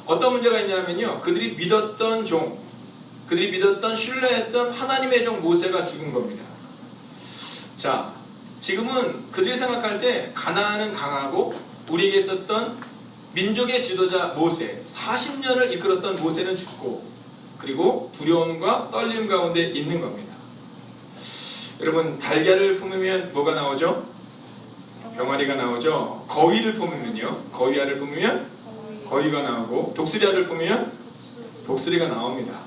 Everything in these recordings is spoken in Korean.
어떤 문제가 있냐면요, 그들이 믿었던 그들이 믿었던 신뢰했던 하나님의 종 모세가 죽은 겁니다. 자, 지금은 그들이 생각할 때 가나안은 강하고 우리에게 있었던 민족의 지도자 모세, 40년을 이끌었던 모세는 죽고, 그리고 두려움과 떨림 가운데 있는 겁니다. 여러분, 달걀을 품으면 뭐가 나오죠? 병아리가 나오죠. 거위를 품으면요, 거위알을 품으면 거위가 나오고, 독수리알을 품으면 독수리가 나옵니다.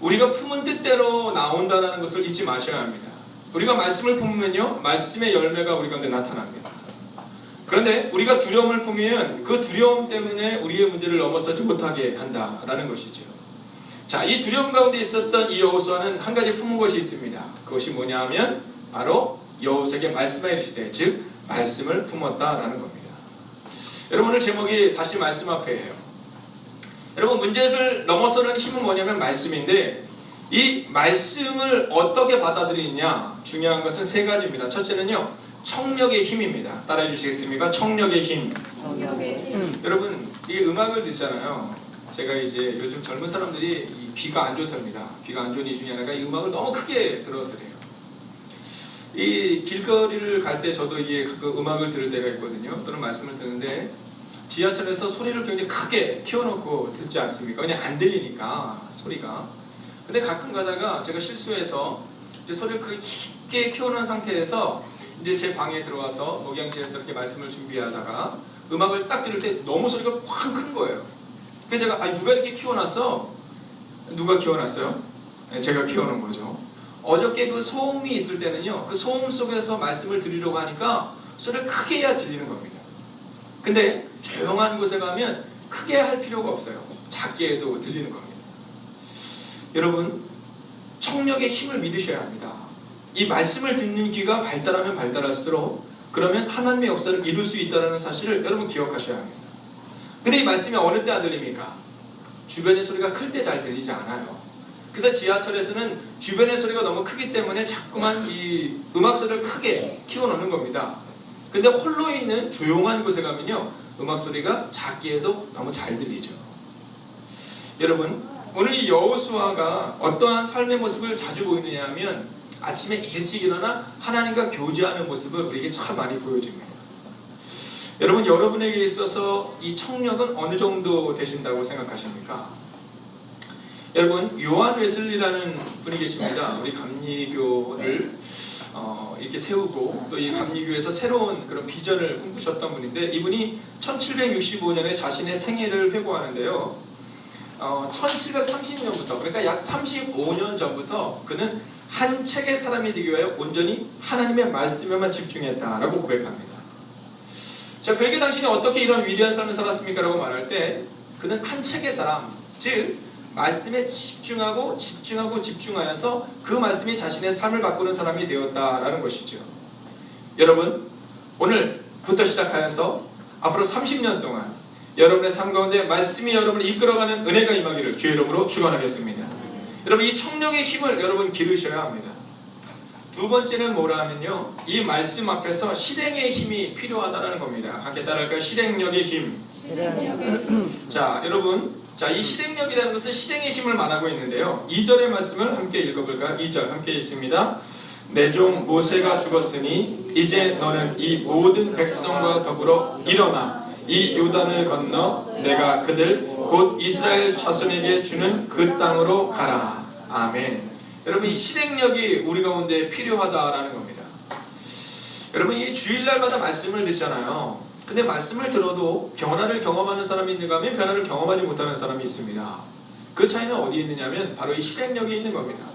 우리가 품은 뜻대로 나온다는 것을 잊지 마셔야 합니다. 우리가 말씀을 품으면요, 말씀의 열매가 우리 가운데 나타납니다. 그런데 우리가 두려움을 품으면 그 두려움 때문에 우리의 문제를 넘어서지 못하게 한다라는 것이죠. 자, 이 두려움 가운데 있었던 이 여호수아는 한 가지 품은 것이 있습니다. 그것이 뭐냐 하면 바로 여호수아에게 말씀하여 이르시되, 즉 말씀을 품었다라는 겁니다. 여러분, 오늘 제목이 다시 말씀 앞에예요. 여러분, 문제를 넘어서는 힘은 뭐냐면 말씀인데, 이 말씀을 어떻게 받아들이느냐, 중요한 것은 세 가지입니다. 첫째는요, 청력의 힘입니다. 따라해 주시겠습니까? 청력의 힘. 여러분, 이 음악을 듣잖아요. 제가 이제 요즘 젊은 사람들이 이 귀가 안 좋답니다. 귀가 안 좋은 이유 중에 하나가 이 음악을 너무 크게 들어서 그래요. 이 길거리를 갈 때 저도 이게 그 음악을 들을 때가 있거든요. 또는 말씀을 듣는데 지하철에서 소리를 굉장히 크게 키워놓고 듣지 않습니까? 그냥 안 들리니까 소리가. 근데 가끔 가다가 제가 실수해서 이제 소리를 크게 키워놓은 상태에서 이제 제 방에 들어와서 목양실에서 이렇게 말씀을 준비하다가 음악을 딱 들을 때 너무 소리가 확 큰 거예요. 그래서 제가, 아니, 누가 이렇게 키워놨어? 누가 키워놨어요? 네, 제가 키워놓은 거죠. 어저께 그 소음이 있을 때는요, 그 소음 속에서 말씀을 드리려고 하니까 소리를 크게 해야 들리는 겁니다. 근데 조용한 곳에 가면 크게 할 필요가 없어요. 작게 해도 들리는 겁니다. 여러분, 청력의 힘을 믿으셔야 합니다. 이 말씀을 듣는 귀가 발달하면 발달할수록 그러면 하나님의 역사를 이룰 수 있다는 사실을 여러분 기억하셔야 합니다. 근데 이 말씀이 어느 때 안 들립니까? 주변의 소리가 클 때 잘 들리지 않아요. 그래서 지하철에서는 주변의 소리가 너무 크기 때문에 자꾸만 이 음악 소리를 크게 키워놓는 겁니다. 근데 홀로 있는 조용한 곳에 가면요, 음악 소리가 작게 해도 너무 잘 들리죠. 여러분, 오늘 이 여호수아가 어떠한 삶의 모습을 자주 보이느냐 하면 아침에 일찍 일어나 하나님과 교제하는 모습을 우리에게 참 많이 보여줍니다. 여러분, 여러분에게 있어서 이 청력은 어느 정도 되신다고 생각하십니까? 여러분, 요한 웨슬리라는 분이 계십니다. 우리 감리교를 이렇게 세우고 또 이 감리교에서 새로운 그런 비전을 꿈꾸셨던 분인데, 이분이 1765년에 자신의 생애를 회고하는데요, 1730년부터, 그러니까 약 35년 전부터 그는 한 책의 사람이 되기 위하여 온전히 하나님의 말씀에만 집중했다라고 고백합니다. 자, 그에게 당신이 어떻게 이런 위대한 삶을 살았습니까? 라고 말할 때 그는 한 책의 사람, 즉 말씀에 집중하여서 그 말씀이 자신의 삶을 바꾸는 사람이 되었다라는 것이죠. 여러분, 오늘부터 시작하여서 앞으로 30년 동안 여러분의 삶 가운데 말씀이 여러분을 이끌어가는 은혜가 임하기를 주의 이름으로 축원하겠습니다. 여러분, 이 청력의 힘을 여러분 기르셔야 합니다. 두 번째는 뭐라 하면요, 이 말씀 앞에서 실행의 힘이 필요하다는 겁니다. 함께 따라할까요? 실행력의 힘. 자, 여러분, 이 실행력이라는 것은 실행의 힘을 말하고 있는데요, 2절의 말씀을 함께 읽어볼까요? 2절 함께 읽습니다. 내 종 모세가 죽었으니 이제 너는 이 모든 백성과 더불어 일어나 이 요단을 건너 내가 그들 곧 이스라엘 자손에게 주는 그 땅으로 가라. 아멘. 여러분, 이 실행력이 우리 가운데 필요하다라는 겁니다. 여러분, 이 주일날마다 말씀을 듣잖아요. 근데 말씀을 들어도 변화를 경험하는 사람이 있는가 하면 변화를 경험하지 못하는 사람이 있습니다. 그 차이는 어디에 있느냐면 바로 이 실행력에 있는 겁니다.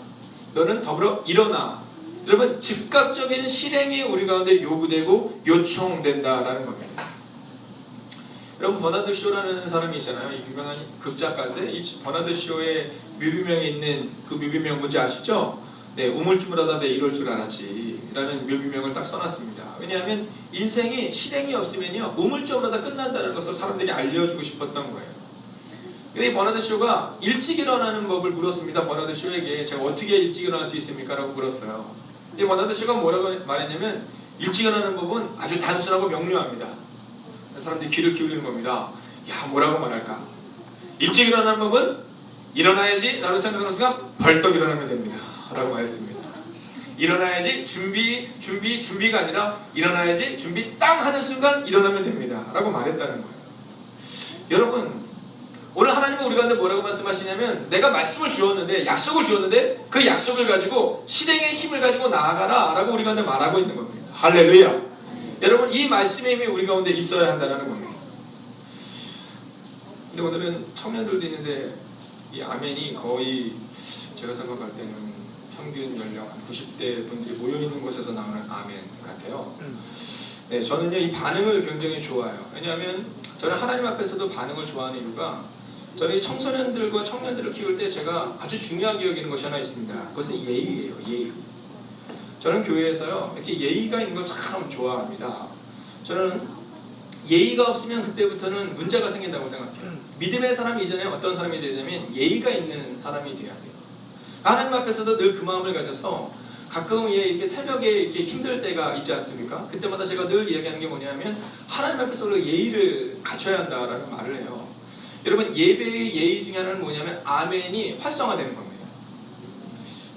너는 더불어 일어나. 여러분, 즉각적인 실행이 우리 가운데 요구되고 요청된다라는 겁니다. 여러분, 버나드 쇼라는 사람이 있잖아요. 이 유명한 극작가인데, 이 버나드 쇼의 묘비명에 있는 그 묘비명 뭔지 아시죠? 네, 우물쭈물하다 내 이럴 줄 알았지 라는 묘비명을 딱 써놨습니다. 왜냐하면 인생이 실행이 없으면요, 우물쭈물하다 끝난다는 것을 사람들이 알려주고 싶었던 거예요. 근데 이 버나드 쇼가 일찍 일어나는 법을 물었습니다. 버나드 쇼에게 제가 어떻게 일찍 일어날 수 있습니까? 라고 물었어요. 근데 버나드 쇼가 뭐라고 말했냐면, 일찍 일어나는 법은 아주 단순하고 명료합니다. 사람들이 귀를 기울이는 겁니다. 야, 뭐라고 말할까? 일찍 일어나는 법은 일어나야지 라고 생각하는 순간 벌떡 일어나면 됩니다 라고 말했습니다. 일어나야지 준비가 아니라 일어나야지 준비 땅 하는 순간 일어나면 됩니다 라고 말했다는 거예요. 여러분, 오늘 하나님은 우리 가운데 뭐라고 말씀하시냐면, 내가 말씀을 주었는데, 약속을 주었는데 그 약속을 가지고 실행의 힘을 가지고 나아가라 라고 우리 가운데 말하고 있는 겁니다. 할렐루야. 여러분, 이 말씀의 힘이 우리 가운데 있어야 한다는 겁니다. 근데 오늘은 청년들도 있는데 이 아멘이 거의 제가 생각할 때는 평균 연령 한 90대 분들이 모여있는 곳에서 나오는 아멘 같아요. 네, 저는요 이 반응을 굉장히 좋아해요. 왜냐하면 저는 하나님 앞에서도 반응을 좋아하는 이유가, 저는 이 청소년들과 청년들을 키울 때 제가 아주 중요하게 여기는 것이 하나 있습니다. 그것은 예의예요. 예의. 저는 교회에서요 이렇게 예의가 있는 걸 참 좋아합니다. 저는 예의가 없으면 그때부터는 문제가 생긴다고 생각해요. 믿음의 사람 이전에 어떤 사람이 되냐면 예의가 있는 사람이 돼야 돼요. 하나님 앞에서도 늘 그 마음을 가져서 가끔 이렇게 새벽에 이렇게 힘들 때가 있지 않습니까? 그때마다 제가 늘 이야기하는 게 뭐냐면, 하나님 앞에서 우리가 예의를 갖춰야 한다라는 말을 해요. 여러분, 예배의 예의 중에 하나는 뭐냐면 아멘이 활성화되는 겁니다.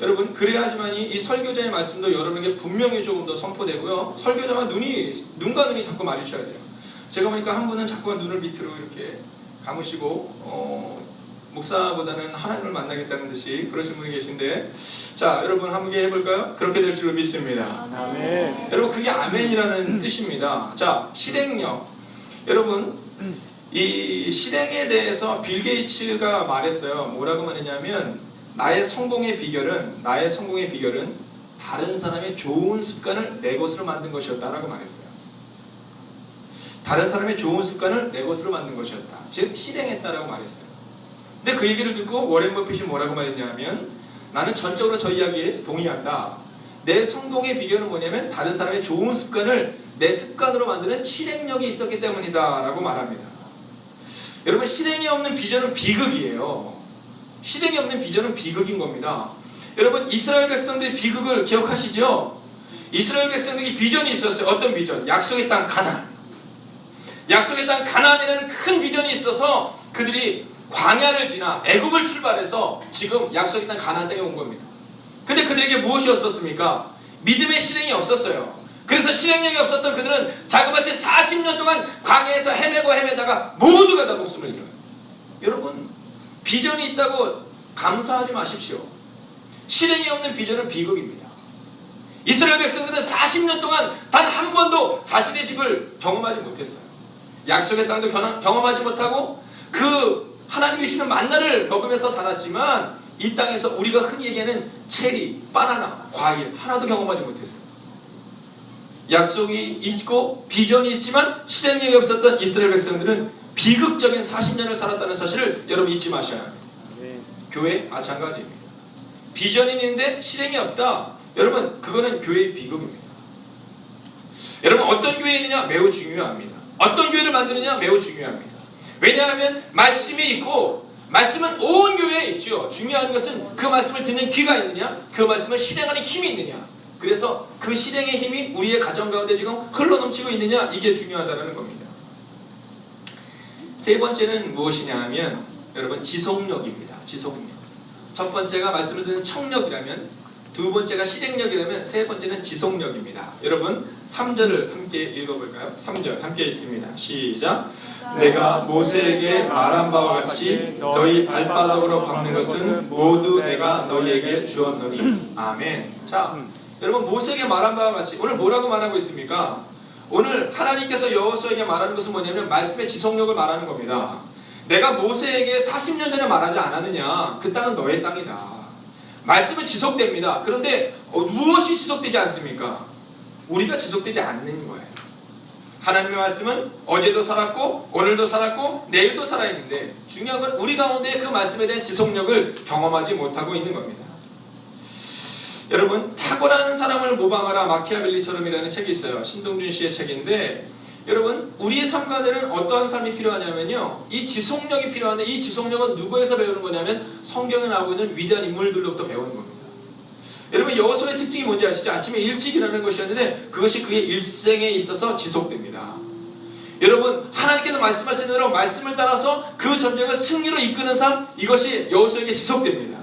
여러분, 그래야지만이 이 설교자의 말씀도 여러분에게 분명히 조금 더 선포되고요. 설교자가 눈과 눈이 자꾸 마주쳐야 돼요. 제가 보니까 한 분은 자꾸 눈을 밑으로 이렇게 감으시고 목사보다는 하나님을 만나겠다는 듯이 그러신 분이 계신데, 자, 여러분 함께 해볼까요? 그렇게 될 줄로 믿습니다. 아멘. 여러분, 그게 아멘이라는 뜻입니다. 자, 실행력. 여러분, 이 실행에 대해서 빌 게이츠가 말했어요. 뭐라고 말했냐면, 나의 성공의 비결은 다른 사람의 좋은 습관을 내 것으로 만든 것이었다라고 말했어요. 다른 사람의 좋은 습관을 내 것으로 만든 것이었다. 즉 실행했다라고 말했어요. 근데 그 얘기를 듣고 워렌 버핏이 뭐라고 말했냐면, 나는 전적으로 저 이야기에 동의한다. 내 성공의 비결은 뭐냐면 다른 사람의 좋은 습관을 내 습관으로 만드는 실행력이 있었기 때문이다 라고 말합니다. 여러분, 실행이 없는 비전은 비극이에요. 실행이 없는 비전은 비극인 겁니다. 여러분, 이스라엘 백성들의 비극을 기억하시죠? 이스라엘 백성들이 비전이 있었어요. 어떤 비전? 약속의 땅 가나안. 약속의 땅 가나안이라는 큰 비전이 있어서 그들이 광야를 지나 애굽을 출발해서 지금 약속의 땅 가나안 땅에 온 겁니다. 근데 그들에게 무엇이었었습니까? 믿음의 실행이 없었어요. 그래서 실행력이 없었던 그들은 자그마치 40년 동안 광야에서 헤매다가 모두가 다 목숨을 잃어요. 여러분, 비전이 있다고 감사하지 마십시오. 실행이 없는 비전은 비극입니다. 이스라엘 백성들은 40년 동안 단 한 번도 자신의 집을 경험하지 못했어요. 약속의 땅도 경험하지 못하고 그 하나님이 주시는 만나를 먹으면서 살았지만, 이 땅에서 우리가 흔히 얘기하는 체리, 바나나, 과일 하나도 경험하지 못했어요. 약속이 있고 비전이 있지만 실행력이 없었던 이스라엘 백성들은 비극적인 40년을 살았다는 사실을 여러분 잊지 마셔야 합니다. 교회 마찬가지입니다. 비전이 있는데 실행이 없다. 여러분, 그거는 교회의 비극입니다. 여러분, 어떤 교회에 있느냐? 매우 중요합니다. 어떤 교회를 만드느냐? 매우 중요합니다. 왜냐하면 말씀이 있고, 말씀은 온 교회에 있죠. 중요한 것은 그 말씀을 듣는 귀가 있느냐, 그 말씀을 실행하는 힘이 있느냐. 그래서 그 실행의 힘이 우리의 가정 가운데 지금 흘러넘치고 있느냐, 이게 중요하다는 겁니다. 세 번째는 무엇이냐 하면 여러분, 지속력입니다. 지속력. 첫 번째가 말씀을 듣는 청력이라면, 두 번째가 실행력이라면, 세 번째는 지속력입니다. 여러분, 3절을 함께 읽어볼까요? 3절 함께 있습니다. 시작. 내가 모세에게 말한 바와 같이 너희 발바닥으로 밟는 것은 모두 내가 너희에게 주었노니. 아멘. 자, 여러분, 모세에게 말한 바와 같이, 오늘 뭐라고 말하고 있습니까? 오늘 하나님께서 여호수아에게 말하는 것은 뭐냐면 말씀의 지속력을 말하는 겁니다. 내가 모세에게 40년 전에 말하지 않았느냐? 그 땅은 너의 땅이다. 말씀은 지속됩니다. 그런데 무엇이 지속되지 않습니까? 우리가 지속되지 않는 거예요. 하나님의 말씀은 어제도 살았고 오늘도 살았고 내일도 살아있는데, 중요한 건 우리 가운데 그 말씀에 대한 지속력을 경험하지 못하고 있는 겁니다. 여러분, 탁월한 사람을 모방하라 마키아벨리처럼이라는 책이 있어요. 신동준 씨의 책인데, 여러분, 우리의 삶 가운데는 어떠한 삶이 필요하냐면요, 이 지속력이 필요한데, 이 지속력은 누구에서 배우는 거냐면 성경에 나오고 있는 위대한 인물들로부터 배우는 겁니다. 여러분, 여호수아의 특징이 뭔지 아시죠? 아침에 일찍 일어나는 것이었는데 그것이 그의 일생에 있어서 지속됩니다. 여러분, 하나님께서 말씀하신 대로 말씀을 따라서 그 전쟁을 승리로 이끄는 삶, 이것이 여호수아에게 지속됩니다.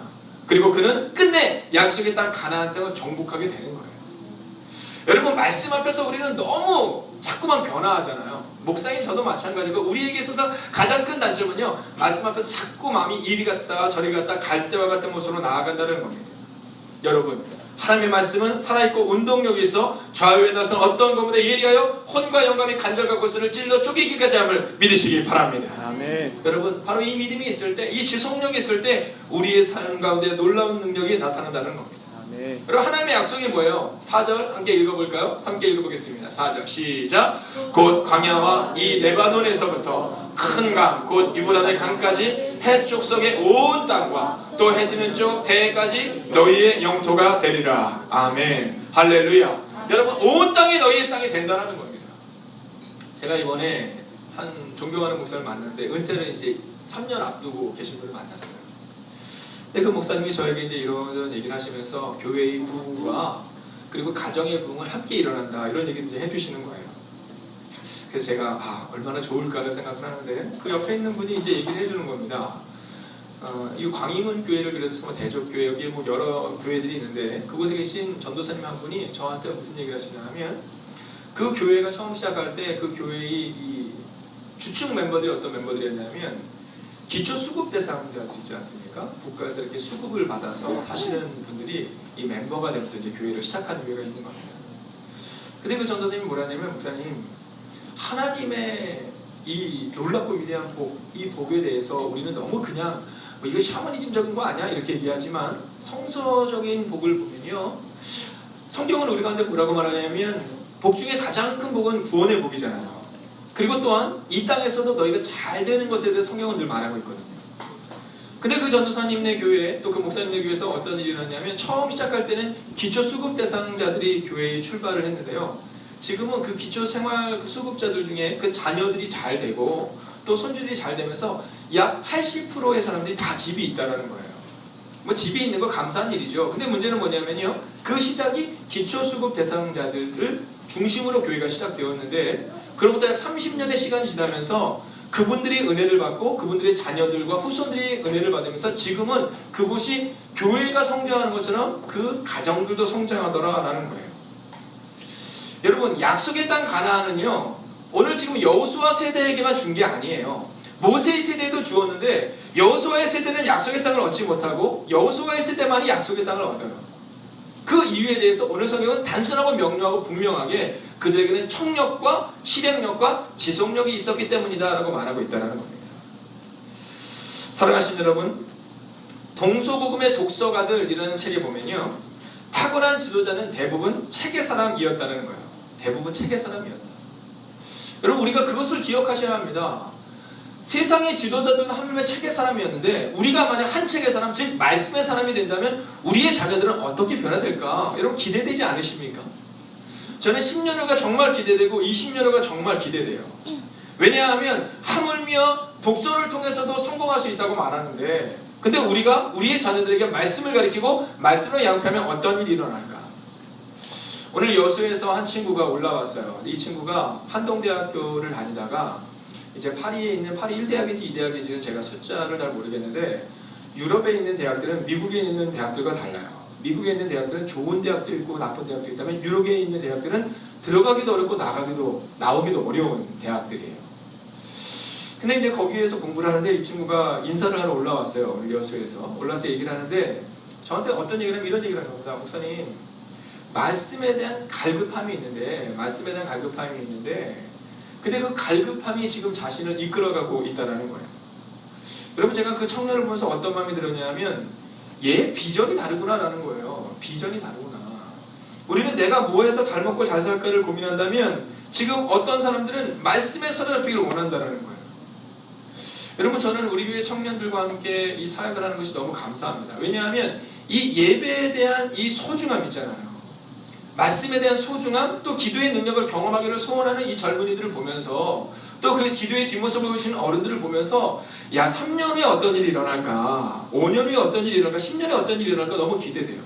그리고 그는 끝내 약속의 땅 가나안 땅을 정복하게 되는 거예요. 여러분, 말씀 앞에서 우리는 너무 자꾸만 변화하잖아요. 목사님 저도 마찬가지고, 우리에게 있어서 가장 큰 단점은요, 말씀 앞에서 자꾸 마음이 이리 갔다 저리 갔다 갈 때와 같은 모습으로 나아간다는 겁니다. 여러분, 하나님의 말씀은 살아있고 운동력이 있어 좌우에 나선 어떤 것보다 예리하여 혼과 영감이 간절과 고스를 찔러 쪼개기까지 함을 믿으시기 바랍니다. 아멘. 여러분, 바로 이 믿음이 있을 때, 이 지속력이 있을 때 우리의 삶 가운데 놀라운 능력이 나타난다는 겁니다. 아멘. 여러분, 하나님의 약속이 뭐예요? 4절 함께 읽어볼까요? 3개 읽어보겠습니다. 4절 시작. 곧 광야와 이 레바논에서부터 큰 강, 곧 유브라데 강까지 해쪽 속의 온 땅과 또 해지는 쪽 대해까지 너희의 영토가 되리라. 아멘. 할렐루야. 여러분, 온 땅이 너희의 땅이 된다는 겁니다. 제가 이번에 한 존경하는 목사를 만났는데, 은퇴를 이제 3년 앞두고 계신 분을 만났어요. 근데 그 목사님이 저에게 이제 이런 얘기를 하시면서 교회의 부흥과 그리고 가정의 부흥은 함께 일어난다, 이런 얘기를 이제 해주시는 거예요. 그래서 제가 얼마나 좋을까를 생각을 하는데, 그 옆에 있는 분이 이제 얘기를 해주는 겁니다. 이 광희문 교회를 그래서 대적교회, 여기에 뭐 여러 교회들이 있는데, 그곳에 계신 전도사님 한 분이 저한테 무슨 얘기를 하시냐면, 그 교회가 처음 시작할 때 그 교회의 이 주축 멤버들이 어떤 멤버들이었냐면, 기초 수급 대상자들 있지 않습니까? 국가에서 이렇게 수급을 받아서 사시는 분들이 이 멤버가 되면서 이제 교회를 시작하는 교회가 있는 겁니다. 근데 그 전도사님이 뭐라냐면, 목사님, 하나님의 이 놀랍고 위대한 복, 이 복에 대해서 우리는 너무 그냥 뭐 이거 샤머니즘적인 거 아니야? 이렇게 얘기하지만, 성서적인 복을 보면요, 성경은 우리 가운데 뭐라고 말하냐면, 복 중에 가장 큰 복은 구원의 복이잖아요. 그리고 또한 이 땅에서도 너희가 잘 되는 것에 대해 성경은 늘 말하고 있거든요. 근데 그 전도사님네 교회, 또 그 목사님네 교회에서 어떤 일이 일어났냐면, 처음 시작할 때는 기초 수급 대상자들이 교회에 출발을 했는데요, 지금은 그 기초 생활 수급자들 중에 그 자녀들이 잘 되고 또 손주들이 잘 되면서 약 80%의 사람들이 다 집이 있다는 거예요. 뭐 집이 있는 거 감사한 일이죠. 근데 문제는 뭐냐면요, 그 시작이 기초 수급 대상자들을 중심으로 교회가 시작되었는데, 그로부터 약 30년의 시간이 지나면서 그분들이 은혜를 받고 그분들의 자녀들과 후손들이 은혜를 받으면서 지금은 그곳이 교회가 성장하는 것처럼 그 가정들도 성장하더라라는 거예요. 여러분, 약속의 땅 가나안은요, 오늘 지금 여호수아 세대에게만 준 게 아니에요. 모세의 세대도 주었는데, 여호수아의 세대는 약속의 땅을 얻지 못하고 여호수아의 세대만이 약속의 땅을 얻어요. 그 이유에 대해서 오늘 성경은 단순하고 명료하고 분명하게 그들에게는 청력과 실행력과 지속력이 있었기 때문이다 라고 말하고 있다는 겁니다. 사랑하시는 여러분, 동서복음의 독서가들이라는 책에 보면요, 탁월한 지도자는 대부분 책의 사람이었다는 거예요. 대부분 책의 사람이었다. 여러분, 우리가 그것을 기억하셔야 합니다. 세상의 지도자들은 하물며 책의 사람이었는데, 우리가 만약 한 책의 사람, 즉 말씀의 사람이 된다면 우리의 자녀들은 어떻게 변화될까? 여러분, 기대되지 않으십니까? 저는 10년 후가 정말 기대되고 20년 후가 정말 기대돼요. 왜냐하면 하물며 독서를 통해서도 성공할 수 있다고 말하는데, 근데 우리가 우리의 자녀들에게 말씀을 가르치고 말씀을 양육하면 어떤 일이 일어날까? 오늘 여수에서 한 친구가 올라왔어요. 이 친구가 한동대학교를 다니다가 이제 파리에 있는, 파리 1대학인지 2대학인지는 제가 숫자를 잘 모르겠는데, 유럽에 있는 대학들은 미국에 있는 대학들과 달라요. 미국에 있는 대학들은 좋은 대학도 있고 나쁜 대학도 있다면, 유럽에 있는 대학들은 들어가기도 어렵고 나오기도 어려운 대학들이에요. 근데 이제 거기에서 공부를 하는데, 이 친구가 인사를 하러 올라왔어요. 여수에서 올라와서 얘기를 하는데, 저한테 어떤 얘기를 하면 이런 얘기를 하는 겁니다. 목사님, 말씀에 대한 갈급함이 있는데, 근데 그 갈급함이 지금 자신을 이끌어가고 있다는 거예요. 여러분, 제가 그 청년을 보면서 어떤 마음이 들었냐면, 얘 비전이 다르구나라는 거예요. 비전이 다르구나. 우리는 내가 뭐 해서 잘 먹고 잘 살까를 고민한다면, 지금 어떤 사람들은 말씀에 사로잡히기를 원한다는 거예요. 여러분, 저는 우리 교회 청년들과 함께 이 사역을 하는 것이 너무 감사합니다. 왜냐하면 이 예배에 대한 이 소중함 있잖아요. 말씀에 대한 소중함, 또 기도의 능력을 경험하기를 소원하는 이 젊은이들을 보면서, 또 그 기도의 뒷모습을 보시는 어른들을 보면서, 야, 3년 후에 어떤 일이 일어날까, 5년 후에 어떤 일이 일어날까, 10년 후에 어떤 일이 일어날까 너무 기대돼요.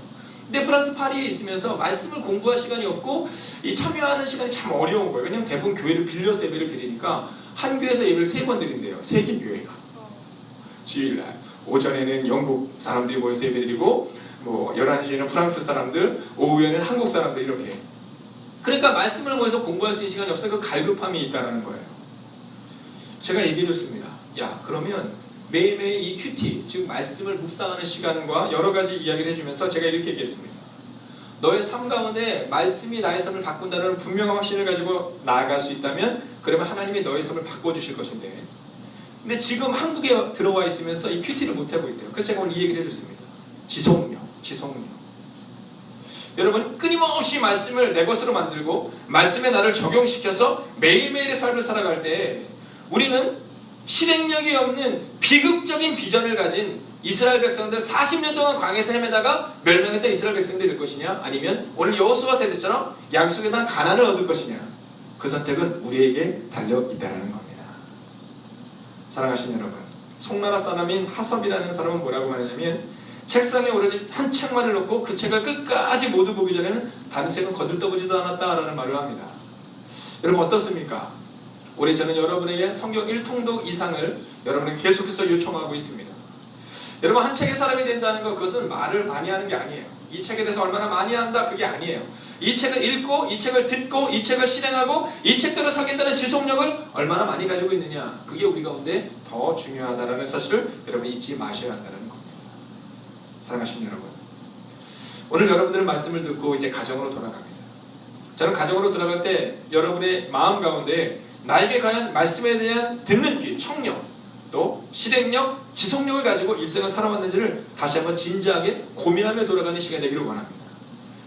근데 프랑스 파리에 있으면서 말씀을 공부할 시간이 없고 이 참여하는 시간이 참 어려운 거예요. 왜냐면 대부분 교회를 빌려서 예배를 드리니까 한 교회에서 예배를 3번 드린대요. 3개 교회가. 주일날. 오전에는 영국 사람들이 모여서 예배드리고 11시에는 프랑스 사람들, 오후에는 한국 사람들 이렇게. 그러니까 말씀을 모여서 공부할 수 있는 시간이 없어서 그 갈급함이 있다는 거예요. 제가 얘기해줬습니다. 야, 그러면 매일매일 이 큐티, 즉 말씀을 묵상하는 시간과 여러 가지 이야기를 해주면서 제가 이렇게 얘기했습니다. 너의 삶 가운데 말씀이 나의 삶을 바꾼다는 분명한 확신을 가지고 나아갈 수 있다면 그러면 하나님이 너의 삶을 바꿔주실 것인데, 근데 지금 한국에 들어와 있으면서 이 큐티를 못하고 있대요. 그래서 제가 오늘 이 얘기를 해줬습니다. 지속력. 여러분, 끊임없이 말씀을 내 것으로 만들고 말씀에 나를 적용시켜서 매일매일의 삶을 살아갈 때 우리는 실행력이 없는 비극적인 비전을 가진 이스라엘 백성들 40년 동안 광야에서 헤매다가 멸망했던 이스라엘 백성들이 될 것이냐, 아니면 오늘 여호수아 세대처럼 약속에 대한 가난을 얻을 것이냐, 그 선택은 우리에게 달려있다는 겁니다. 사랑하시는 여러분, 송나라 사람인 하섭이라는 사람은 뭐라고 말하냐면 책상에 오로지 한 책만을 놓고 그 책을 끝까지 모두 보기 전에는 다른 책은 거들떠보지도 않았다라는 말을 합니다. 여러분 어떻습니까? 올해 저는 여러분에게 성경 1통독 이상을 여러분에게 계속해서 요청하고 있습니다. 여러분 한 책의 사람이 된다는 것, 그것은 말을 많이 하는 게 아니에요. 이 책에 대해서 얼마나 많이 한다, 그게 아니에요. 이 책을 읽고 이 책을 듣고 이 책을 실행하고 이 책대로 살겠다는 지속력을 얼마나 많이 가지고 있느냐, 그게 우리 가운데 더 중요하다는 사실을 여러분 잊지 마셔야 한다는 겁니다. 사랑하시는 여러분, 오늘 여러분들은 말씀을 듣고 이제 가정으로 돌아갑니다. 저는 가정으로 돌아갈 때 여러분의 마음 가운데 나에게 과연 말씀에 대한 듣는 귀, 청력, 또 실행력, 지속력을 가지고 일생을 살아왔는지를 다시 한번 진지하게 고민하며 돌아가는 시간이 되기를 원합니다.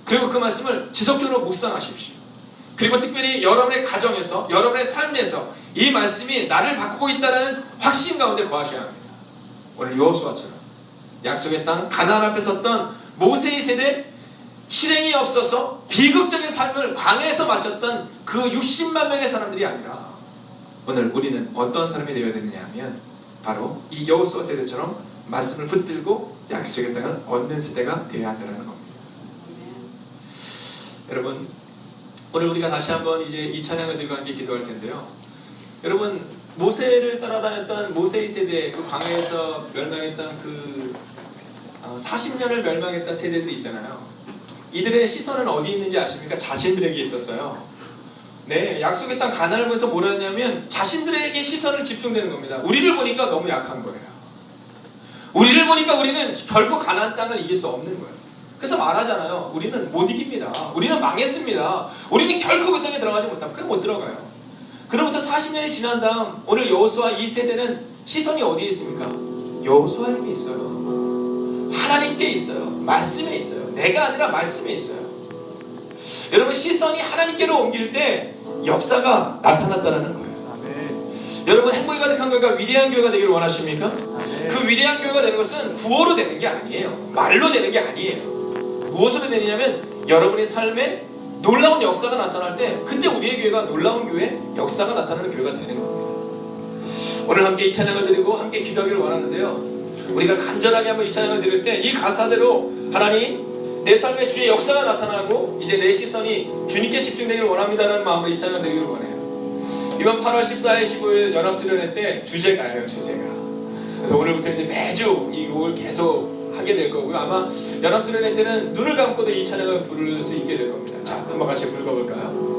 그리고 그 말씀을 지속적으로 묵상하십시오. 그리고 특별히 여러분의 가정에서, 여러분의 삶에서 이 말씀이 나를 바꾸고 있다는 확신 가운데 거하셔야 합니다. 오늘 여호수아처럼 약속의 땅 가나안 앞에 섰던 모세의 세대, 실행이 없어서 비극적인 삶을 광야에서 마쳤던 그 60만 명의 사람들이 아니라 오늘 우리는 어떤 사람이 되어야 되느냐 하면 바로 이 여호수아 세대처럼 말씀을 붙들고 약속의 땅을 얻는 세대가 되어야 한다는 겁니다. 여러분, 오늘 우리가 다시 한번 이제 이 찬양을 들고 함께 기도할 텐데요. 여러분, 모세를 따라다녔던 모세의 세대, 그 광야에서 멸망했던 그 40년을 멸망했던 세대들이 있잖아요. 이들의 시선은 어디 있는지 아십니까? 자신들에게 있었어요. 네, 약속의 땅 가나안을 보면서 뭐라 했냐면 자신들에게 시선을 집중되는 겁니다. 우리를 보니까 너무 약한 거예요. 우리를 보니까 우리는 결코 가나안 땅을 이길 수 없는 거예요. 그래서 말하잖아요. 우리는 못 이깁니다. 우리는 망했습니다. 우리는 결코 그 땅에 들어가지 못하고, 그럼 못 들어가요. 그로부터 40년이 지난 다음 오늘 여호수아 이 세대는 시선이 어디에 있습니까? 여호수아에게 있어요. 하나님께 있어요. 말씀에 있어요. 내가 아니라 말씀에 있어요. 여러분, 시선이 하나님께로 옮길 때 역사가 나타났다는 거예요. 아멘. 여러분, 행복이 가득한 교회가 위대한 교회가 되기를 원하십니까? 아멘. 그 위대한 교회가 되는 것은 구호로 되는 게 아니에요. 말로 되는 게 아니에요. 무엇으로 되느냐면 여러분의 삶에 놀라운 역사가 나타날 때 그때 우리의 교회가 놀라운 교회, 역사가 나타나는 교회가 되는 겁니다. 오늘 함께 이 찬양을 드리고 함께 기도하기를 원하는데요. 우리가 간절하게 한번 이 찬양을 드릴 때 이 가사대로 하나님, 내 삶에 주의 역사가 나타나고 이제 내 시선이 주님께 집중되기를 원합니다라는 마음으로 이 찬양을 드리기를 원해요. 이번 8월 14일, 15일 연합수련회 때 주제가예요, 주제가. 그래서 오늘부터 이제 매주 이 곡을 계속 하게 될 거고요. 아마 연합수련회 때는 눈을 감고도 이 찬양을 부를 수 있게 될 겁니다. 자, 한번 같이 불러볼까요?